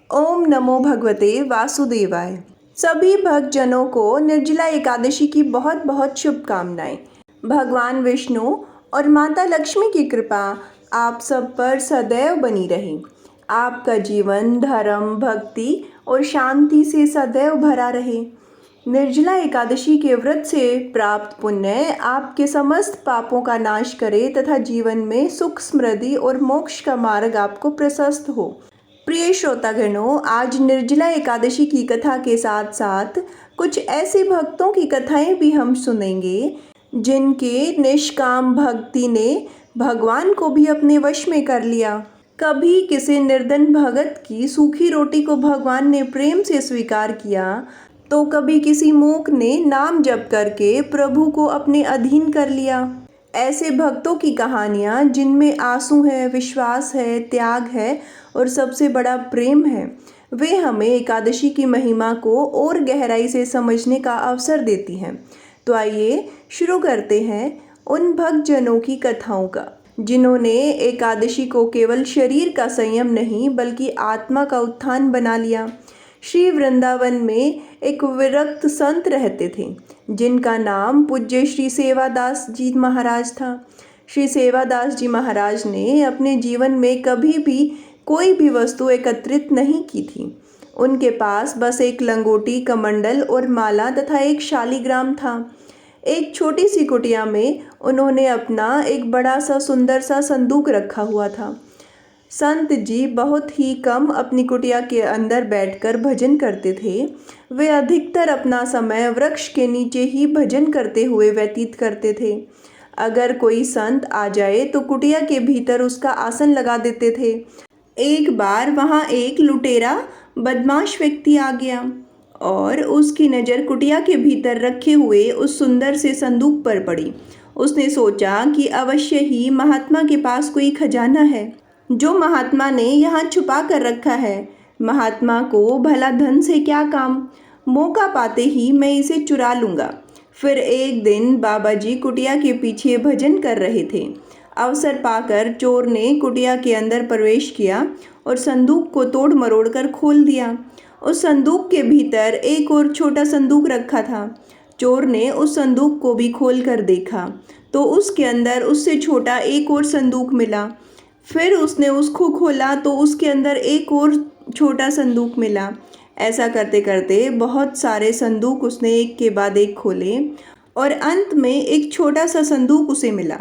ओम नमो भगवते वासुदेवाय। सभी भक्तजनों को निर्जला एकादशी की बहुत बहुत शुभकामनाएं। भगवान विष्णु और माता लक्ष्मी की कृपा आप सब पर सदैव बनी रहे। आपका जीवन धर्म, भक्ति और शांति से सदैव भरा रहे। निर्जला एकादशी के व्रत से प्राप्त पुण्य आपके समस्त पापों का नाश करे तथा जीवन में सुख, समृद्धि और मोक्ष का मार्ग आपको प्रशस्त हो। प्रिय श्रोतागणों, आज निर्जला एकादशी की कथा के साथ साथ कुछ ऐसे भक्तों की कथाएं भी हम सुनेंगे जिनके निष्काम भक्ति ने भगवान को भी अपने वश में कर लिया। कभी किसी निर्धन भगत की सूखी रोटी को भगवान ने प्रेम से स्वीकार किया, तो कभी किसी मूक ने नाम जप करके प्रभु को अपने अधीन कर लिया। ऐसे भक्तों की कहानियाँ जिनमें आंसू है, विश्वास है, त्याग है और सबसे बड़ा प्रेम है, वे हमें एकादशी की महिमा को और गहराई से समझने का अवसर देती हैं। तो आइए शुरू करते हैं उन भक्तजनों की कथाओं का जिन्होंने एकादशी को केवल शरीर का संयम नहीं बल्कि आत्मा का उत्थान बना लिया। श्री वृंदावन में एक विरक्त संत रहते थे जिनका नाम पूज्य श्री सेवादास जी महाराज था। श्री सेवादास जी महाराज ने अपने जीवन में कभी भी कोई भी वस्तु एकत्रित नहीं की थी। उनके पास बस एक लंगोटी, कमंडल और माला तथा एक शालिग्राम था। एक छोटी सी कुटिया में उन्होंने अपना एक बड़ा सा सुंदर सा संदूक रखा हुआ था। संत जी बहुत ही कम अपनी कुटिया के अंदर बैठकर भजन करते थे। वे अधिकतर अपना समय वृक्ष के नीचे ही भजन करते हुए व्यतीत करते थे। अगर कोई संत आ जाए तो कुटिया के भीतर उसका आसन लगा देते थे। एक बार वहाँ एक लुटेरा बदमाश व्यक्ति आ गया और उसकी नज़र कुटिया के भीतर रखे हुए उस सुंदर से संदूक पर पड़ी। उसने सोचा कि अवश्य ही महात्मा के पास कोई खजाना है जो महात्मा ने यहाँ छुपा कर रखा है। महात्मा को भला धन से क्या काम, मौका पाते ही मैं इसे चुरा लूँगा। फिर एक दिन बाबा जी कुटिया के पीछे भजन कर रहे थे। अवसर पाकर चोर ने कुटिया के अंदर प्रवेश किया और संदूक को तोड़ मरोड़ कर खोल दिया। उस संदूक के भीतर एक और छोटा संदूक रखा था। चोर ने उस संदूक को भी खोल कर देखा तो उसके अंदर उससे छोटा एक और संदूक मिला। फिर उसने उसको खोला तो उसके अंदर एक और छोटा संदूक मिला। ऐसा करते करते बहुत सारे संदूक उसने एक के बाद एक खोले और अंत में एक छोटा सा संदूक उसे मिला।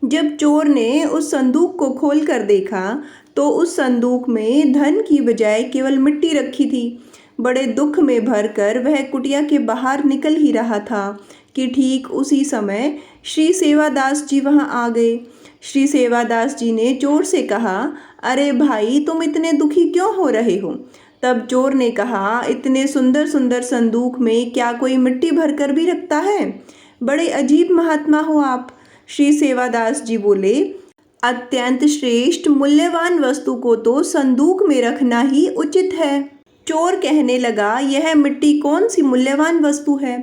जब चोर ने उस संदूक को खोल कर देखा तो उस संदूक में धन की बजाय केवल मिट्टी रखी थी। बड़े दुख में भरकर वह कुटिया के बाहर निकल ही रहा था कि ठीक उसी समय श्री सेवादास जी वहाँ आ गए। श्री सेवादास जी ने चोर से कहा, अरे भाई, तुम इतने दुखी क्यों हो रहे हो? तब चोर ने कहा, इतने सुंदर सुंदर संदूक में क्या कोई मिट्टी भरकर भी रखता है? बड़े अजीब महात्मा हो आप। श्री सेवादास जी बोले, अत्यंत श्रेष्ठ मूल्यवान वस्तु को तो संदूक में रखना ही उचित है। चोर कहने लगा, यह मिट्टी कौन सी मूल्यवान वस्तु है?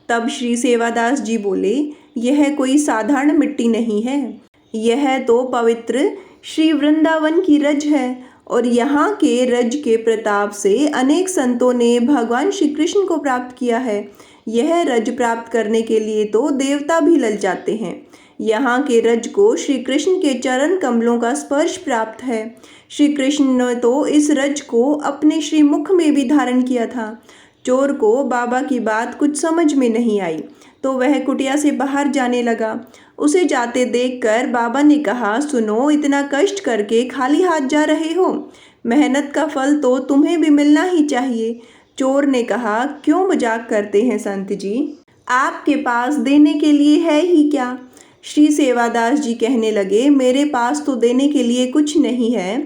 तब श्री सेवादास जी बोले, यह कोई साधारण मिट्टी नहीं है, यह तो पवित्र श्री वृंदावन की रज है और यहाँ के रज के प्रताप से अनेक संतों ने भगवान श्री कृष्ण को प्राप्त किया है। यह रज प्राप्त करने के लिए तो देवता भी ललचाते हैं। यहाँ के रज को श्री कृष्ण के चरण कमलों का स्पर्श प्राप्त है। श्री कृष्ण ने तो इस रज को अपने श्रीमुख में भी धारण किया था। चोर को बाबा की बात कुछ समझ में नहीं आई तो वह कुटिया से बाहर जाने लगा। उसे जाते देखकर बाबा ने कहा, सुनो, इतना कष्ट करके खाली हाथ जा रहे हो, मेहनत का फल तो तुम्हें भी मिलना ही चाहिए। चोर ने कहा, क्यों मजाक करते हैं संत जी, आपके पास देने के लिए है ही क्या? श्री सेवादास जी कहने लगे, मेरे पास तो देने के लिए कुछ नहीं है,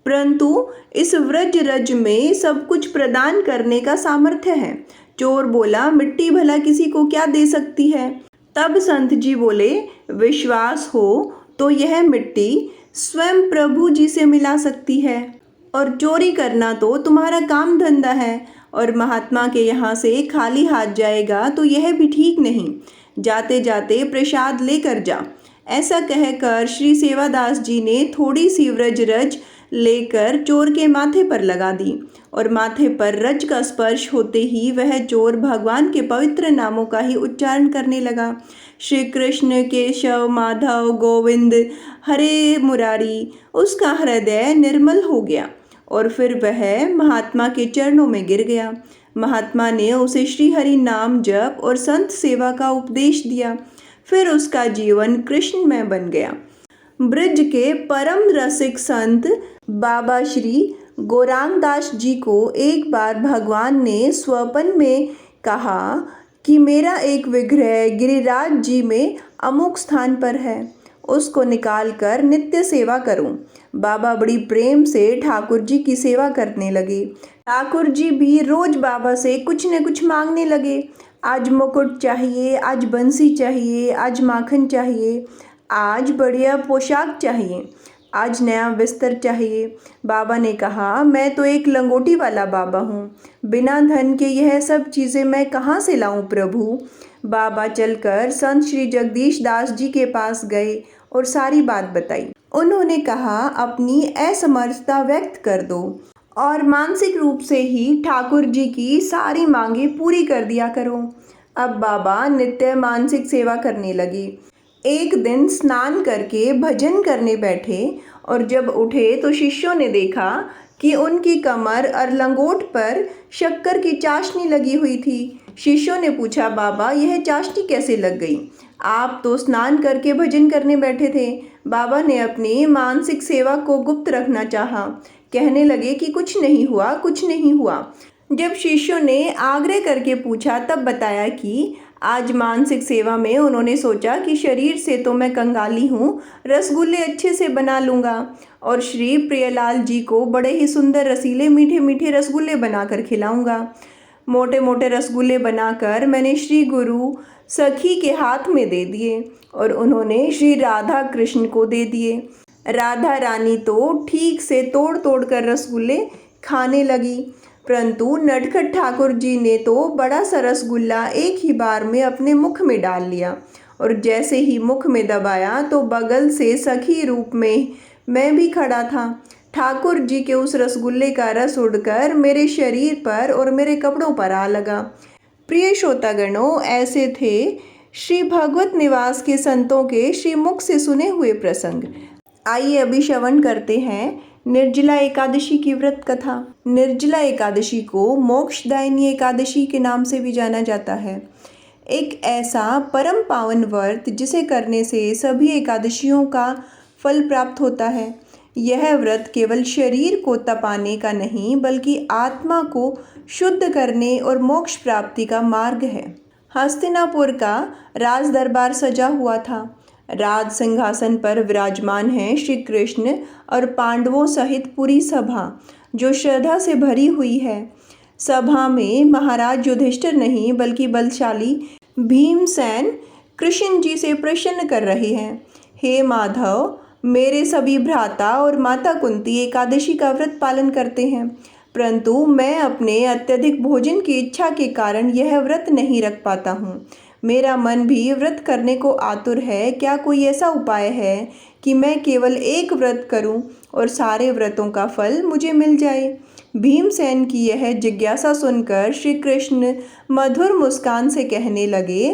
परंतु इस व्रज रज में सब कुछ प्रदान करने का सामर्थ्य है। चोर बोला, मिट्टी भला किसी को क्या दे सकती है? तब संत जी बोले, विश्वास हो तो यह मिट्टी स्वयं प्रभु जी से मिला सकती है और चोरी करना तो तुम्हारा काम धंधा है और महात्मा के यहाँ से खाली हाथ जाएगा तो यह भी ठीक नहीं। जाते जाते प्रसाद लेकर जा। ऐसा कहकर श्री सेवादास जी ने थोड़ी सी व्रज रज लेकर चोर के माथे पर लगा दी और माथे पर रज का स्पर्श होते ही वह चोर भगवान के पवित्र नामों का ही उच्चारण करने लगा। श्री कृष्ण केशव माधव गोविंद हरे मुरारी। उसका हृदय निर्मल हो गया और फिर वह महात्मा के चरणों में गिर गया। महात्मा ने उसे श्री हरि नाम जप और संत सेवा का उपदेश दिया। फिर उसका जीवन कृष्णमय बन गया। ब्रज के परम रसिक संत बाबा श्री गौरांगदास जी को एक बार भगवान ने स्वप्न में कहा कि मेरा एक विग्रह गिरिराज जी में अमुक स्थान पर है, उसको निकाल कर नित्य सेवा करूं। बाबा बड़ी प्रेम से ठाकुर जी की सेवा करने लगे। ठाकुर जी भी रोज बाबा से कुछ न कुछ मांगने लगे। आज मुकुट चाहिए, आज बंसी चाहिए, आज माखन चाहिए, आज बढ़िया पोशाक चाहिए, आज नया बिस्तर चाहिए। बाबा ने कहा, मैं तो एक लंगोटी वाला बाबा हूँ, बिना धन के यह सब चीज़ें मैं कहाँ से लाऊं प्रभु। बाबा चलकर संत श्री जगदीश दास जी के पास गए और सारी बात बताई। उन्होंने कहा, अपनी असमर्थता व्यक्त कर दो और मानसिक रूप से ही ठाकुर जी की सारी मांगें पूरी कर दिया करो। अब बाबा नित्य मानसिक सेवा करने लगे। एक दिन स्नान करके भजन करने बैठे और जब उठे तो शिष्यों ने देखा कि उनकी कमर और लंगोट पर शक्कर की चाशनी लगी हुई थी। शिष्यों ने पूछा, बाबा यह चाशनी कैसे लग गई? आप तो स्नान करके भजन करने बैठे थे। बाबा ने अपनी मानसिक सेवा को गुप्त रखना चाहा। कहने लगे कि कुछ नहीं हुआ, कुछ नहीं हुआ। जब शिष्यों ने आग्रह करके पूछा तब बताया कि आज मानसिक सेवा में उन्होंने सोचा कि शरीर से तो मैं कंगाली हूँ, रसगुल्ले अच्छे से बना लूँगा और श्री प्रियलाल जी को बड़े ही सुंदर रसीले मीठे मीठे रसगुल्ले बनाकर खिलाऊंगा। मोटे मोटे रसगुल्ले बनाकर मैंने श्री गुरु सखी के हाथ में दे दिए और उन्होंने श्री राधा कृष्ण को दे दिए। राधा रानी तो ठीक से तोड़ तोड़ कर रसगुल्ले खाने लगी, परंतु नटखट ठाकुर जी ने तो बड़ा सा रसगुल्ला एक ही बार में अपने मुख में डाल लिया और जैसे ही मुख में दबाया तो बगल से सखी रूप में मैं भी खड़ा था। ठाकुर जी के उस रसगुल्ले का रस उड़कर मेरे शरीर पर और मेरे कपड़ों पर आ लगा। प्रिय श्रोतागणों, ऐसे थे श्री भगवत निवास के संतों के श्री मुख से सुने हुए प्रसंग। आइए अभी श्रवण करते हैं निर्जला एकादशी की व्रत कथा। निर्जला एकादशी को मोक्षदायिनी एकादशी के नाम से भी जाना जाता है। एक ऐसा परम पावन व्रत जिसे करने से सभी एकादशियों का फल प्राप्त होता है। यह व्रत केवल शरीर को तपाने का नहीं बल्कि आत्मा को शुद्ध करने और मोक्ष प्राप्ति का मार्ग है। हस्तिनापुर का राज दरबार सजा हुआ था। राज सिंहासन पर विराजमान हैं श्री कृष्ण और पांडवों सहित पूरी सभा जो श्रद्धा से भरी हुई है। सभा में महाराज युधिष्ठिर नहीं बल्कि बलशाली भीमसेन कृष्ण जी से प्रसन्न कर रहे हैं। हे माधव, मेरे सभी भ्राता और माता कुंती एकादशी का व्रत पालन करते हैं, परंतु मैं अपने अत्यधिक भोजन की इच्छा के कारण यह व्रत नहीं रख पाता हूँ। मेरा मन भी व्रत करने को आतुर है। क्या कोई ऐसा उपाय है कि मैं केवल एक व्रत करूं और सारे व्रतों का फल मुझे मिल जाए? भीमसेन की यह जिज्ञासा सुनकर श्री कृष्ण मधुर मुस्कान से कहने लगे,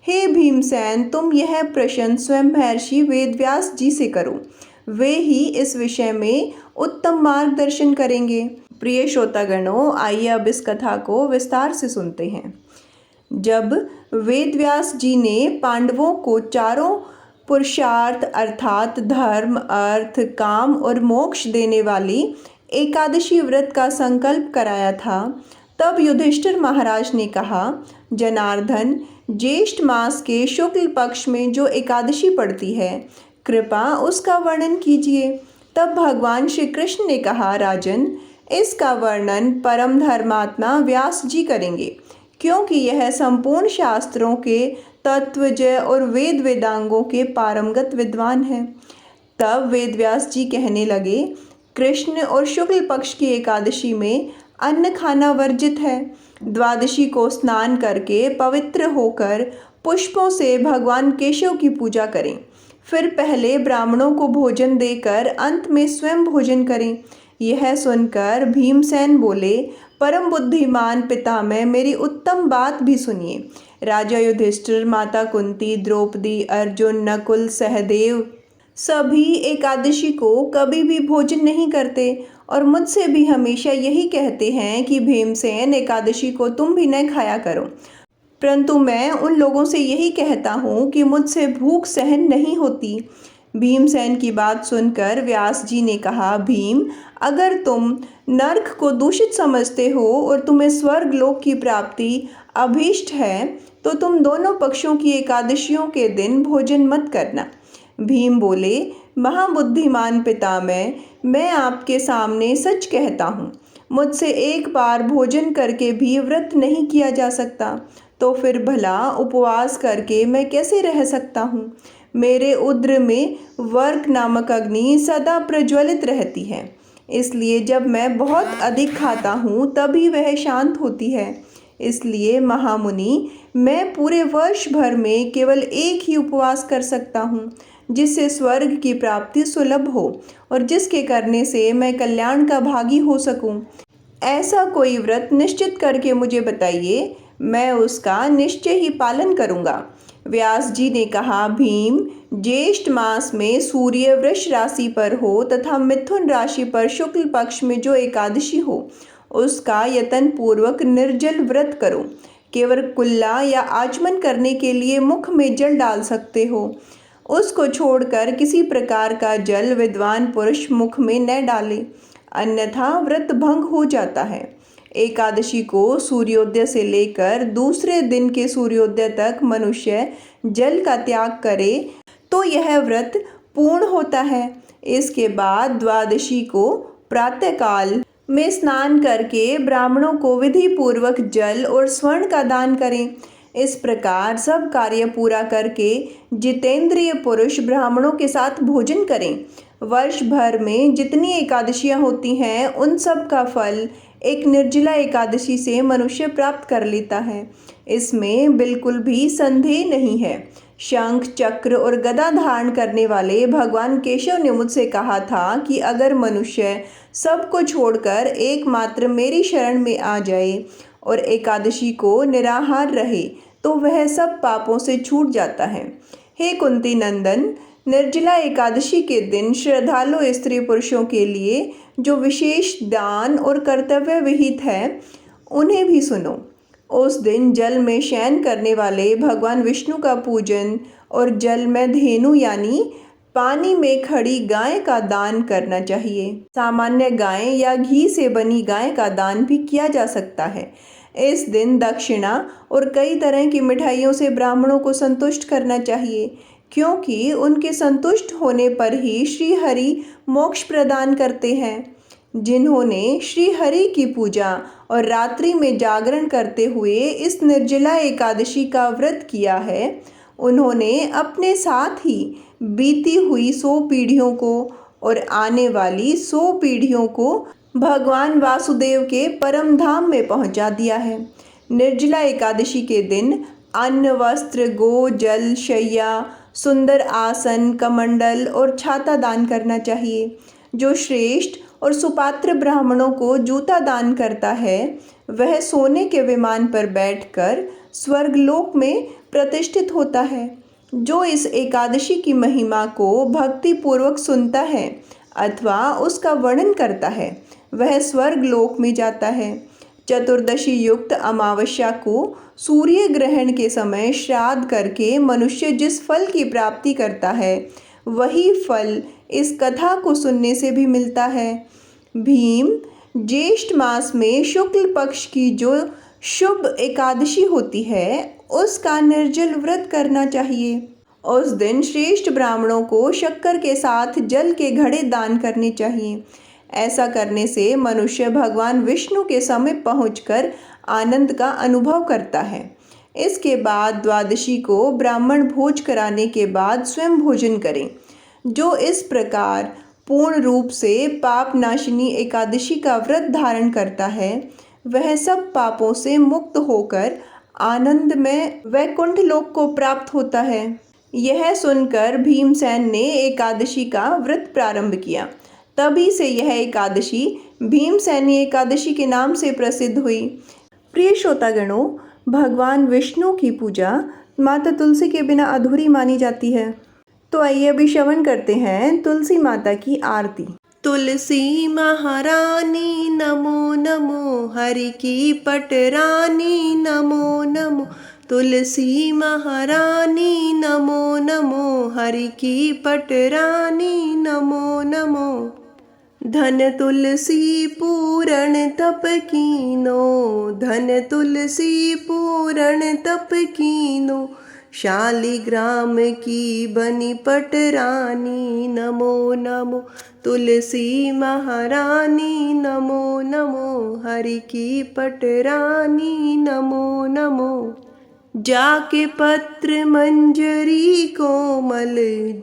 हे भीमसेन, तुम यह प्रश्न स्वयं महर्षि वेदव्यास जी से करो, वे ही इस विषय में उत्तम मार्गदर्शन करेंगे। प्रिय श्रोतागणों, आइए अब इस कथा को विस्तार से सुनते हैं। जब वेदव्यास जी ने पांडवों को चारों पुरुषार्थ अर्थात धर्म, अर्थ, काम और मोक्ष देने वाली एकादशी व्रत का संकल्प कराया था, तब युधिष्ठिर महाराज ने कहा, जनार्दन, ज्येष्ठ मास के शुक्ल पक्ष में जो एकादशी पड़ती है, कृपा उसका वर्णन कीजिए। तब भगवान श्री कृष्ण ने कहा, राजन, इसका वर्णन परम धर्मात्मा व्यास जी करेंगे, क्योंकि यह संपूर्ण शास्त्रों के तत्वजय और वेद वेदांगों के पारंगत विद्वान हैं। तब वेदव्यास जी कहने लगे, कृष्ण और शुक्ल पक्ष की एकादशी में अन्न खाना वर्जित है। द्वादशी को स्नान करके पवित्र होकर पुष्पों से भगवान केशव की पूजा करें। फिर पहले ब्राह्मणों को भोजन देकर अंत में स्वयं भोजन करें। यह सुनकर भीमसेन बोले, परम बुद्धिमान पितामह, मेरी उत्तम बात भी सुनिए। राजा युधिष्ठिर, माता कुंती, द्रौपदी, अर्जुन, नकुल, सहदेव सभी एकादशी को कभी भी भोजन नहीं करते और मुझसे भी हमेशा यही कहते हैं कि भीमसेन, एकादशी को तुम भी न खाया करो। परंतु मैं उन लोगों से यही कहता हूँ कि मुझसे भूख सहन नहीं होती। भीमसेन की बात सुनकर व्यास जी ने कहा, भीम, अगर तुम नर्क को दूषित समझते हो और तुम्हें स्वर्ग लोक की प्राप्ति अभीष्ट है तो तुम दोनों पक्षों की एकादशियों के दिन भोजन मत करना। भीम बोले, महाबुद्धिमान पितामह, मैं आपके सामने सच कहता हूँ, मुझसे एक बार भोजन करके भी व्रत नहीं किया जा सकता, तो फिर भला उपवास करके मैं कैसे रह सकता हूँ। मेरे उदर में वर्क नामक अग्नि सदा प्रज्वलित रहती है, इसलिए जब मैं बहुत अधिक खाता हूँ तभी वह शांत होती है। इसलिए महामुनि, मैं पूरे वर्ष भर में केवल एक ही उपवास कर सकता हूँ, जिससे स्वर्ग की प्राप्ति सुलभ हो और जिसके करने से मैं कल्याण का भागी हो सकूं। ऐसा कोई व्रत निश्चित करके मुझे बताइए, मैं उसका निश्चय ही पालन करूंगा। व्यास जी ने कहा, भीम, ज्येष्ठ मास में सूर्य वृष राशि पर हो तथा मिथुन राशि पर शुक्ल पक्ष में जो एकादशी हो, उसका यत्न पूर्वक निर्जल व्रत करो। केवल कुल्ला या आचमन करने के लिए मुख में जल डाल सकते हो, उसको छोड़कर किसी प्रकार का जल विद्वान पुरुष मुख में न डाले, अन्यथा व्रत भंग हो जाता है। एकादशी को सूर्योदय से लेकर दूसरे दिन के सूर्योदय तक मनुष्य जल का त्याग करे तो यह व्रत पूर्ण होता है। इसके बाद द्वादशी को प्रातःकाल में स्नान करके ब्राह्मणों को विधि पूर्वक जल और स्वर्ण का दान करें। इस प्रकार सब कार्य पूरा करके जितेंद्रिय पुरुष ब्राह्मणों के साथ भोजन करें। वर्ष भर में जितनी एकादशियां होती हैं उन सब का फल एक निर्जला एकादशी से मनुष्य प्राप्त कर लेता है, इसमें बिल्कुल भी संदेह नहीं है। शंख, चक्र और गदा धारण करने वाले भगवान केशव ने मुझसे कहा था कि अगर मनुष्य सबको छोड़कर एकमात्र मेरी शरण में आ जाए और एकादशी को निराहार रहे तो वह सब पापों से छूट जाता है। हे कुंती नंदन, निर्जला एकादशी के दिन श्रद्धालु स्त्री पुरुषों के लिए जो विशेष दान और कर्तव्य विहित है उन्हें भी सुनो। उस दिन जल में शयन करने वाले भगवान विष्णु का पूजन और जल में धेनु यानी पानी में खड़ी गाय का दान करना चाहिए। सामान्य गाय या घी से बनी गाय का दान भी किया जा सकता है। इस दिन दक्षिणा और कई तरह की मिठाइयों से ब्राह्मणों को संतुष्ट करना चाहिए, क्योंकि उनके संतुष्ट होने पर ही श्री हरि मोक्ष प्रदान करते हैं। जिन्होंने श्री हरि की पूजा और रात्रि में जागरण करते हुए इस निर्जला एकादशी का व्रत किया है, उन्होंने अपने साथ ही बीती हुई 100 पीढ़ियों को और आने वाली 100 पीढ़ियों को भगवान वासुदेव के परम धाम में पहुंचा दिया है। निर्जला एकादशी के दिन अन्न, वस्त्र, गो, जल, शैया, सुंदर आसन, कमंडल और छाता दान करना चाहिए। जो श्रेष्ठ और सुपात्र ब्राह्मणों को जूता दान करता है वह सोने के विमान पर बैठकर स्वर्गलोक में प्रतिष्ठित होता है। जो इस एकादशी की महिमा को भक्ति पूर्वक सुनता है अथवा उसका वर्णन करता है वह स्वर्गलोक में जाता है। चतुर्दशी युक्त अमावस्या को सूर्य ग्रहण के समय श्राद्ध करके मनुष्य जिस फल की प्राप्ति करता है वही फल इस कथा को सुनने से भी मिलता है। भीम, ज्येष्ठ मास में शुक्ल पक्ष की जो शुभ एकादशी होती है उसका निर्जल व्रत करना चाहिए। उस दिन श्रेष्ठ ब्राह्मणों को शक्कर के साथ जल के घड़े दान करने चाहिए। ऐसा करने से मनुष्य भगवान विष्णु के समीप पहुंचकर आनंद का अनुभव करता है। इसके बाद द्वादशी को ब्राह्मण भोज कराने के बाद स्वयं भोजन करें। जो इस प्रकार पूर्ण रूप से पाप नाशिनी एकादशी का व्रत धारण करता है वह सब पापों से मुक्त होकर आनंद में वैकुंठ लोक को प्राप्त होता है। यह सुनकर भीमसेन ने एकादशी का व्रत प्रारंभ किया। तभी से यह एकादशी भीमसेनी एकादशी के नाम से प्रसिद्ध हुई। प्रिय श्रोतागणों, भगवान विष्णु की पूजा माता तुलसी के बिना अधूरी मानी जाती है। तो आइए अभी श्रवण करते हैं तुलसी माता की आरती। तुलसी महारानी नमो नमो, हरि की पटरानी नमो नमो। तुलसी महारानी नमो नमो, हरि की पटरानी नमो नमो। धन तुलसी पूरण तप कीनो, धन तुलसी पूरण तप कीनो। शालिग्राम की बनी पटरानी नमो नमो। तुलसी महारानी नमो नमो, हरि की पटरानी नमो नमो। जाके पत्र मंजरी कोमल,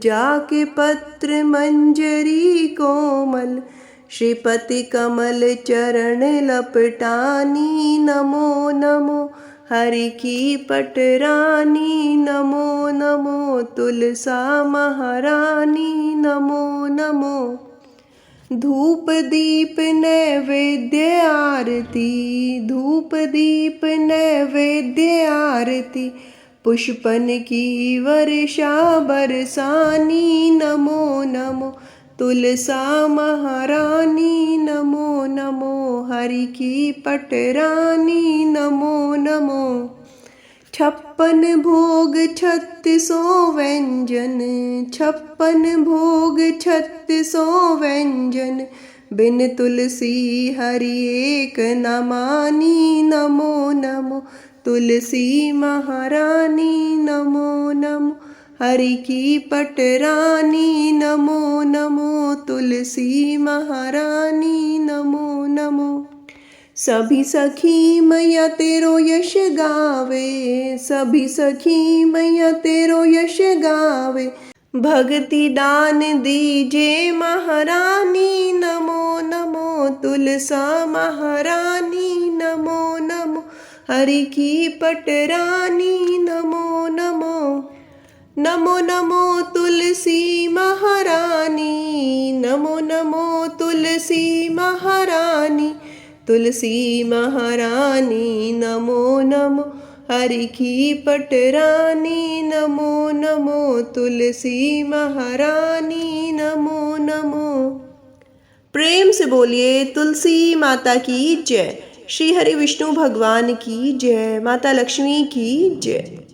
जाके पत्र मंजरी कोमल। श्रीपति कमल चरण लपटानी नमो नमो, हरि की पटरानी नमो नमो। तुलसा महारानी नमो नमो। धूप दीप नैवेद्य आरती, धूप दीप नैवेद्य आरती। पुष्पन की वर्षा बरसानी नमो नमो। तुलसा महारानी नमो नमो, हरि की पटरानी नमो नमो। 56 भोग 3600 व्यंजन, 56 भोग 3600 व्यंजन। बिन तुलसी हरि एक न मानी नमो नमो। तुलसी महारानी नमो नमो, हरि की पटरानी नमो नमो। तुलसी महारानी नमो नमो। सभी सखी मैया तेरो यश गावे, सभी सखी मैया तेरो यश गावे। भक्ति दान दीजे महारानी नमो नमो। तुलसा महारानी नमो नमो, हरि की पटरानी नमो नमो। नमो नमो तुलसी महारानी, नमो नमो तुलसी महारानी। तुलसी महारानी नमो नमो, हरि की पटरानी नमो नमो। तुलसी महारानी नमो नमो। प्रेम से बोलिए तुलसी माता की जय। श्री हरि विष्णु भगवान की जय। माता लक्ष्मी की जय।